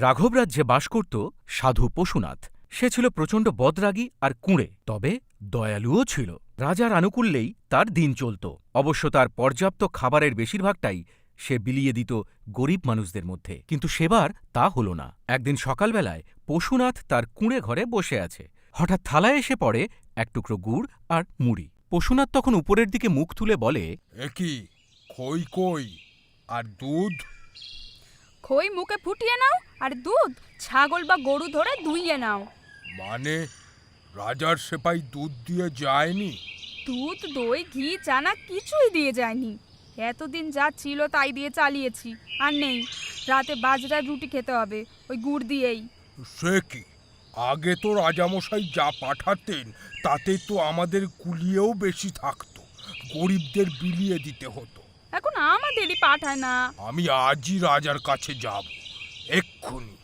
রাঘব রাজ্যে বাস করত সাধু পশুনাথ। সে ছিল প্রচণ্ড বদরাগী আর কুঁড়ে, তবে দয়ালুও ছিল। রাজার আনুকূল্যেই তার দিন চলত। অবশ্য তার পর্যাপ্ত খাবারের বেশিরভাগটাই সে বিলিয়ে দিত গরিব মানুষদের মধ্যে। কিন্তু সেবার তা হল না। একদিন সকালবেলায় পশুনাথ তার কুঁড়ে ঘরে বসে আছে। হঠাৎ থালায় এসে পড়ে এক টুকরো গুড় আর মুড়ি। পশুনাথ তখন উপরের দিকে মুখ তুলে বলে, একি খই কই আর দুধ? খই মুখে ফুটিয়ে নাও, আর দুধ ছাগল বা গরু ধরে দুইয়ে নাও। মানে রাজার সেপাই দুধ দিয়ে যায়নি? দুধ, দই, ঘি, চানা কিছুই দিয়ে যায়নি। এতদিন যা ছিল তাই দিয়ে চালিয়েছি, আর নেই। রাতে বাজরার রুটি খেতে হবে, ওই গুড় দিয়েই। সে কি, আগে তো রাজামশাই যা পাঠাতেন তাতে তো আমাদের কুলিয়েও বেশি থাকতো, গরিবদের বিলিয়ে দিতে হতো। এখন আমাদেরই পাঠায় না। আমি আজই রাজার কাছে যাব, এক্ষুনি।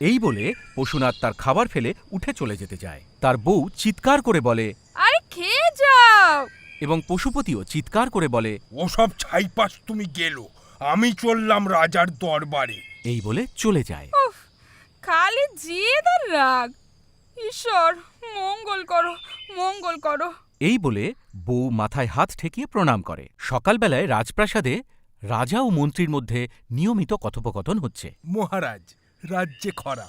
এই বলে পশুনাথ তার খাবার ফেলে উঠে চলে যেতে যায়। তার বউ চিৎকার করে বলে, আরে খেয়ে যাও। এবং পশুপতিও চিৎকার করে বলে, ওসব ছাইপাস তুমি গেলো, আমি চললাম রাজার দরবারে। এই বলে চলে যায়। উফ, খালি জেদ আর রাগ। ঈশ্বর, মঙ্গল করো, মঙ্গল করো। এই বলে বউ মাথায় হাত ঠেকিয়ে প্রণাম করে। সকালবেলায় রাজপ্রাসাদে রাজা ও মন্ত্রীর মধ্যে নিয়মিত কথোপকথন হচ্ছে। মহারাজ, রাজ্যে খরা,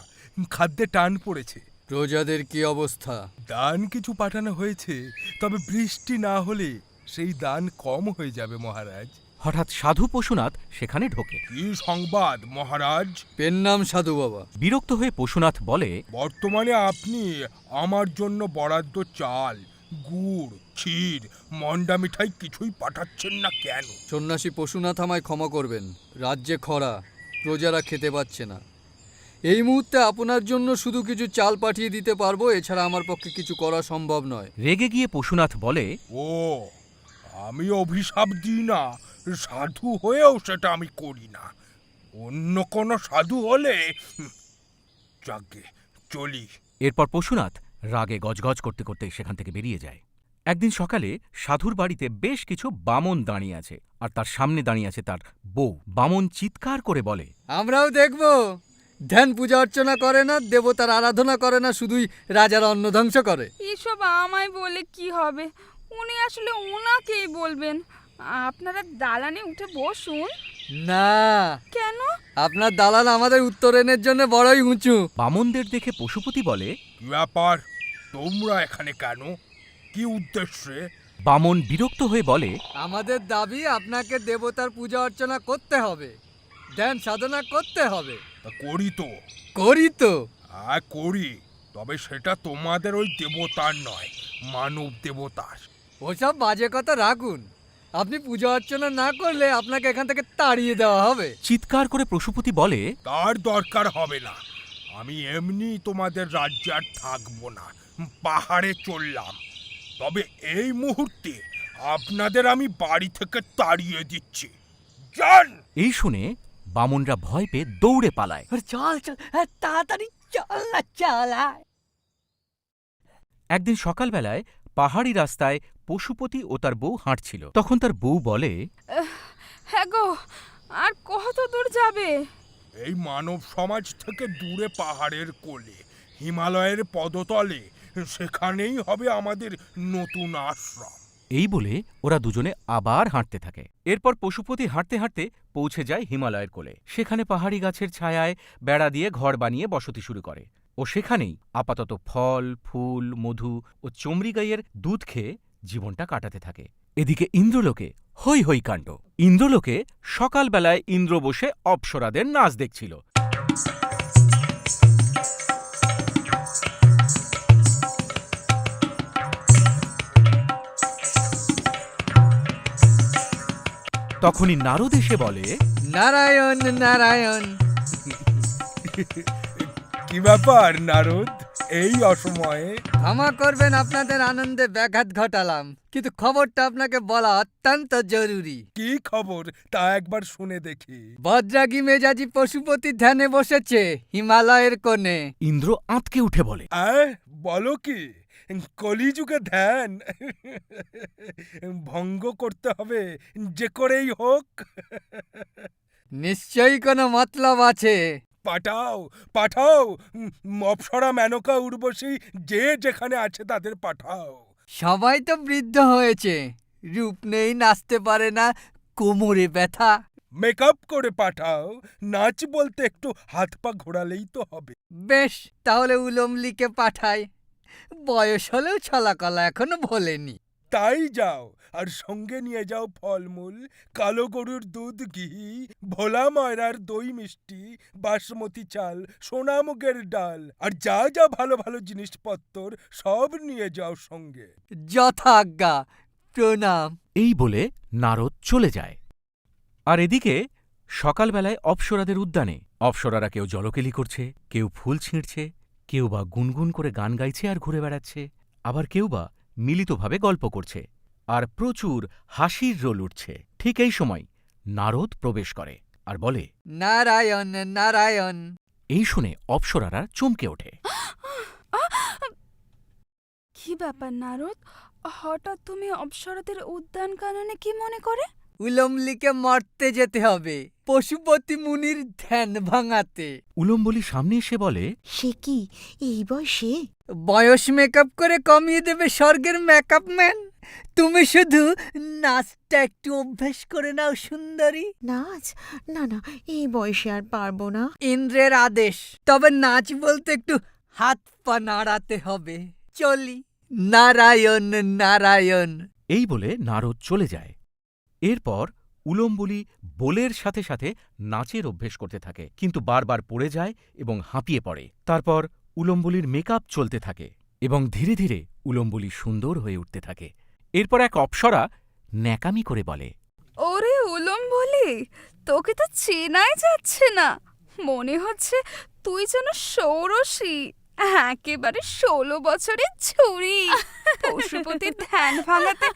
খাদ্যে টান পড়েছে। প্রজাদের কি অবস্থা? দান কিছু পাঠানো হয়েছে, তবে বৃষ্টি না হলে সেই দান কম হয়ে যাবে মহারাজ। হঠাৎ সাধু পশুনাথ সেখানে ঢোকে। কি সংবাদ মহারাজ? পেন নাম সাধু বাবা। বিরক্ত হয়ে পশুনাথ বলে, বর্তমানে আপনি আমার জন্য বরাদ্দ চাল, গুড়, ক্ষীর, মন্ডা মিঠাই কিছুই পাঠাচ্ছেন না কেন? সন্ন্যাসী পশুনাথ আমায় ক্ষমা করবেন। রাজ্যে খরা, প্রজারা খেতে পাচ্ছে না। এই মুহূর্তে আপনার জন্য শুধু কিছু চাল পাঠিয়ে দিতে পারবো, এছাড়া আমার পক্ষে কিছু করা সম্ভব নয়। রেগে গিয়ে পশুনাথ বলে, ও, আমি অভিশাপ দিই না, সাধু হয়েও সেটা আমি করি না। অন্য কোনো সাধু হলে যাকে চলি। এরপর পশুনাথ রাগে গজগজ করতে করতে সেখান থেকে বেরিয়ে যায়। একদিন সকালে সাধুর বাড়িতে বেশ কিছু বামন দাঁড়িয়ে আছে, আর তার সামনে দাঁড়িয়ে আছে তার বউ। বামন চিৎকার করে বলে, আমরাও দেখবো। ধ্যান পূজা অর্চনা করে না, দেবতার আরাধনা করে না, শুধুই রাজার অন্ন ধ্বংস করে। এসব আমায় বলে কি হবে? উনি আসলে ওনাকেই বলবেন। আপনারা দালানে উঠে বসুন। না, কেন? আপনার দালান আমাদের উত্তরণের জন্য বড়ই উঁচু। বামনদের দেখে পশুপতি বলে, কি ব্যাপার, তোমরা এখানে কেন? কি উদ্দেশ্যে? বামন বিরক্ত হয়ে বলে, আমাদের দাবি আপনাকে দেবতার পূজা অর্চনা করতে হবে, ধ্যান সাধনা করতে হবে। তা করি তো। করি তো। হ্যাঁ করি, তবে সেটা তোমাদের ওই দেবতার নয়, মানব দেবতার। ওসব বাজে কথা রাখুন। আপনি পূজা অর্চনা না করলে আপনাকে এখান থেকে তাড়িয়ে দেওয়া হবে। চিৎকার করে পশুপতি বলে, তার দরকার হবে না, আমি এমনি তোমাদের রাজ্যে আর থাকবো না, পাহাড়ে চললাম। তবে এই মুহূর্তে আপনাদের আমি বাড়ি থেকে তাড়িয়ে দিচ্ছি, যান। এই শুনে বামনরা ভয় পেয়ে দৌড়ে পালায়। চল চল, তাড়াতাড়ি চল না, চল। একদিন সকালবেলায় পাহাড়ি রাস্তায় পশুপতি ও তার বউ হাঁটছিল। তখন তার বউ বলে, হ্যাঁ গো, আর কত দূর যাবে? এই মানব সমাজ থেকে দূরে পাহাড়ের কোলে, হিমালয়ের পদতলে, সেখানেই হবে আমাদের নতুন আশ্রম। এই বলে ওরা দুজনে আবার হাঁটতে থাকে। এরপর পশুপতি হাঁটতে হাঁটতে পৌঁছে যায় হিমালয়ের কোলে। সেখানে পাহাড়ি গাছের ছায়ায় বেড়া দিয়ে ঘর বানিয়ে বসতি শুরু করে। ও সেখানেই আপাতত ফল, ফুল, মধু ও চমড়ি গাইয়ের দুধ খেয়ে জীবনটা কাটাতে থাকে। এদিকে ইন্দ্রলোকে হৈ হৈ কাণ্ড। ইন্দ্রলোকে সকালবেলায় ইন্দ্র বসে অপ্সরাদের নাচ দেখছিল। তখনই নারদ এসে বলে, নারায়ণ নারায়ণ। কি ব্যাপার নারদ, এই অসময়ে? ক্ষমা করবেন, আপনাদের আনন্দে ব্যাঘাত ঘটালাম, কিন্তু খবরটা আপনাকে বলা অত্যন্ত জরুরি। কি খবর তা একবার শুনে দেখি। বজ্রাগী মেজাজি পশুপতি ধ্যানে বসেছে হিমালয়ের কোণে। ইন্দ্র আঁতকে উঠে বলে, বলো কি, কলিযুগে ধ্যান ভঙ্গ করতে হবে যে করেই হোক? নিশ্চয়ই কোনো মতলব আছে। পাঠাও পাঠাও, অপ্সরা, মেনকা, উর্বশী যে যেখানে আছে তাদের পাঠাও। সবাই তো বৃদ্ধ হয়েছে, রূপ নেই, নাচতে পারে না, কোমরে ব্যথা। মেকআপ করে পাঠাও, নাচ বলতে একটু হাত পা ঘোরালেই তো হবে। বেশ, তাহলে উলমলিকে পাঠাই। বয়স হলেও ছলাকলা এখনো ভোলেনি। তাই যাও, আর সঙ্গে নিয়ে যাও ফলমূল, কালো গরুর দুধ, ঘি, ভোলা ময়রার দই মিষ্টি, বাসমতি চাল, সোনামুগের ডাল, আর যা যা ভালো ভালো জিনিসপত্র সব নিয়ে যাও সঙ্গে। যথাজ্ঞা, প্রণাম। এই বলে নারদ চলে যায়। আর এদিকে সকালবেলায় অপ্সরাদের উদ্যানে অপ্সরারা কেউ জলকেলি করছে, কেউ ফুল ছিঁড়ছে, কেউ বা গুনগুন করে গান গাইছে আর ঘুরে বেড়াচ্ছে, আবার কেউ বা মিলিতভাবে গল্প করছে, আর প্রচুর হাসির রোল উঠছে। ঠিক এই সময় নারদ প্রবেশ করে আর বলে, নারায়ণ নারায়ণ। এই শুনে অপ্সরারা চমকে ওঠে। কি ব্যাপার নারদ, হঠাৎ তুমি অপ্সরাদের উদ্যান কাননে কি মনে করে? উলমলিকে মরতে যেতে হবে, পশুপতি মুনির ধ্যান ভাঙাতে। উলম্বলি সামনে এসে বলে, সে কি এই বয়সে? বয়স মেকআপ করে কমিয়ে দেবে স্বর্গের মেকআপ ম্যান। তুমি শুধু নাচটা একটু অভ্যেস করে নাও সুন্দরী। নাচ? না না, এই বয়সে আর পারবো না। ইন্দ্রের আদেশ, তবে নাচ বলতে একটু হাত পা নাড়াতে হবে। চলি। নারায়ণ নারায়ণ। এই বলে নারদ চলে যায়। এরপর উলম্বলি বোলের সাথে সাথে নাচের অভ্যেস করতে থাকে, কিন্তু বারবার পড়ে যায় এবং হাঁপিয়ে পড়ে। তারপর উলম্বলির মেকআপ চলতে থাকে এবং ধীরে ধীরে উলম্বলি সুন্দর হয়ে উঠতে থাকে। এরপর এক অপ্সরা ন্যাকামি করে বলে, ওরে উলম্বলি, তোকে তো চেনাই যাচ্ছে না। মনে হচ্ছে তুই যেন ষোড়শী, একেবারে 16 বছরের ছুরি। পশুপতির ধ্যান ভাঙাতে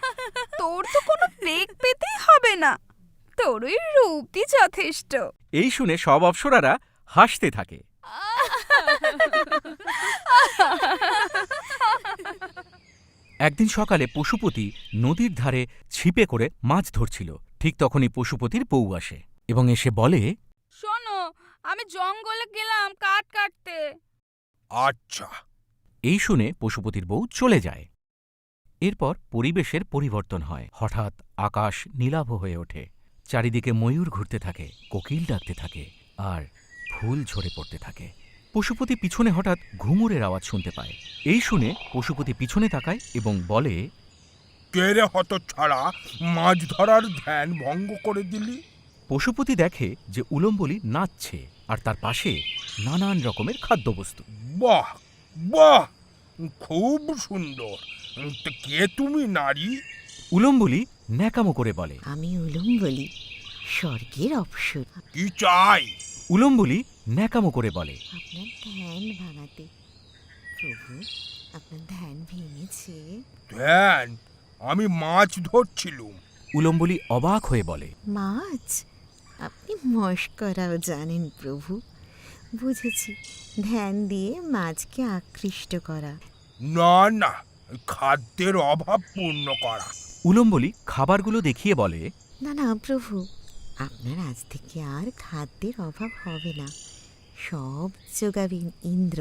তোর তো কোনো বেগ পেতেই হবে না, তোর ওই রূপই যথেষ্ট। এই শুনে সব অপ্সরারা হাসতে থাকে। একদিন সকালে পশুপতি নদীর ধারে ছিপে করে মাছ ধরছিল। ঠিক তখনই পশুপতির বউ আসে এবং এসে বলে, শোনো, আমি জঙ্গলে গেলাম কাঠ কাটতে। আচ্ছা। এই শুনে পশুপতির বউ চলে যায়। এরপর পরিবেশের পরিবর্তন হয়। হঠাৎ আকাশ নীলাভ হয়ে ওঠে, চারিদিকে ময়ূর ঘুরতে থাকে, কোকিল ডাকতে থাকে, আর ফুল ঝরে পড়তে থাকে। পশুপতি পিছনে হঠাৎ ঘুঙুরের আওয়াজ শুনতে পায়। এই শুনে পশুপতি পিছনে তাকায় এবং বলে, কে রে হতচ্ছাড়া, মাছ ধরার ধ্যান ভঙ্গ করে দিলি? পশুপতি দেখে যে উলম্বলি নাচছে আর তার পাশে নানান রকমের খাদ্যবস্তু। বাহ বাহ, খুব সুন্দর। তা কে তুমি নারী? উলম্বলি ন্যাকামো করে বলে। আমি উলুম বলি, স্বর্গের অপ্সরা। কি চাই? উলম্বলি ন্যাকামো করে বলে, আপনার ধ্যান ভাঙাতে। প্রভু, আপনার ধ্যান ভেঙেছে। ধ্যান? আমি মাছ ধরছিলুম। উলম্বলি অবাক হয়ে বলে, মাছ? আপনি মস্করাও জানেন প্রভু। বুঝেছি, ধ্যান দিয়ে মাছকে আকৃষ্ট করা। না না, খাদ্যের অভাব পূর্ণ করা। উলম্বলি খাবারগুলো দেখিয়ে বলে, না না প্রভু, আপনার আজ থেকে আর খাদ্যের অভাব হবে না, সব যোগাবেন ইন্দ্র।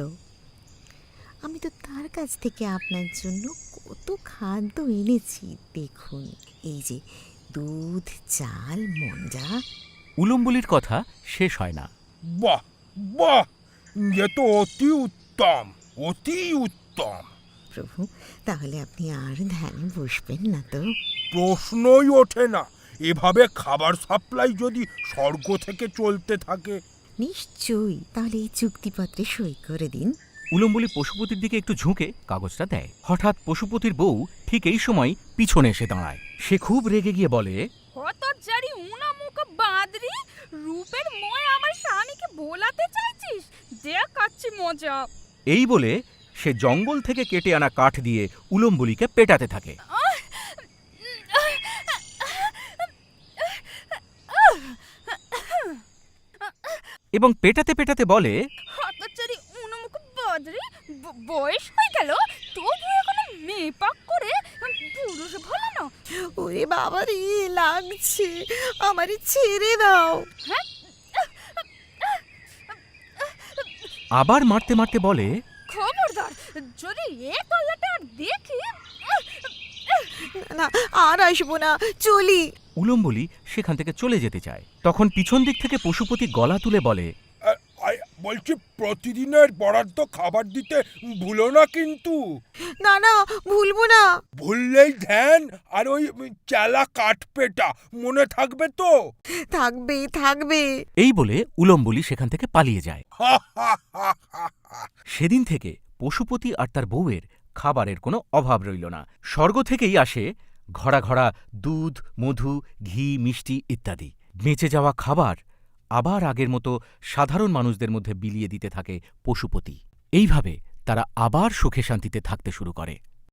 আমি তো তার কাছ থেকে আপনার জন্য কত খাদ্য এনেছি দেখুন, এই যে দুধ, চাল, মঞ্জা। উলম্বলির কথা শেষ হয় না। বাহ বাহ, এ তো অতি উত্তম, অতি উত্তম। প্রভু, তাহলে আপনি আর ধ্যানে বসবেন না তো? প্রশ্নই ওঠে না। এভাবে খাবার সাপ্লাই যদি স্বর্গ থেকে চলতে থাকে। নিশ্চয়ই, তাহলে এই চুক্তিপত্রে সই করে দিন। উলম্বলি পশুপতির দিকে একটু ঝুঁকে কাগজটা দেয়। হঠাৎ পশুপতির বউ ঠিক এই সময় পিছনে এসে দাঁড়ায়। সে খুব রেগে গিয়ে বলে, হতচ্ছাড়ি উনামুখ বাদরি, রূপের মোয় আমার স্বামীকে ভোলাতে চাইছিস? দেখাচ্ছি মজা। এই বলে সে জঙ্গল থেকে কেটে আনা কাঠ দিয়ে উলম্বলিকে পেটাতে থাকে। এবং পেটাতে পেটাতে বলে, হতচ্ছাড়ি উনামুখ বাদরি, বয়স হয়ে গেল তবু এখনো মেপাক করে পুরুষ ভোলানো। ওরে বাবা রে, লাগছে, আমারে ছেড়ে দাও। আবার মারতে মারতে বলে, খবরদার, যদি এ তল্লাটা আর দেখি। না আর আসবো না, চলি। উলম্বলি সেখান থেকে চলে যেতে চায়। তখন পিছন দিক থেকে পশুপতি গলা তুলে বলে, বলছি প্রতিদিনের বরাদ্দ খাবার দিতে ভুলো না কিন্তু। না না, ভুলবো না। ভুললেই ধ্যান আর ওই চালা কাঠপেটা মনে থাকবে তো? থাকবে থাকবে। এই বলে উলম্বলি সেখান থেকে পালিয়ে যায়। সেদিন থেকে পশুপতি আর তার বউয়ের খাবারের কোনো অভাব রইল না। স্বর্গ থেকেই আসে ঘড়া ঘড়া দুধ, মধু, ঘি, মিষ্টি ইত্যাদি। বেঁচে যাওয়া খাবার আবার আগের মতো সাধারণ মানুষদের মধ্যে বিলিয়ে দিতে থাকে পশুপতি। এইভাবে তারা আবার সুখে শান্তিতে থাকতে শুরু করে।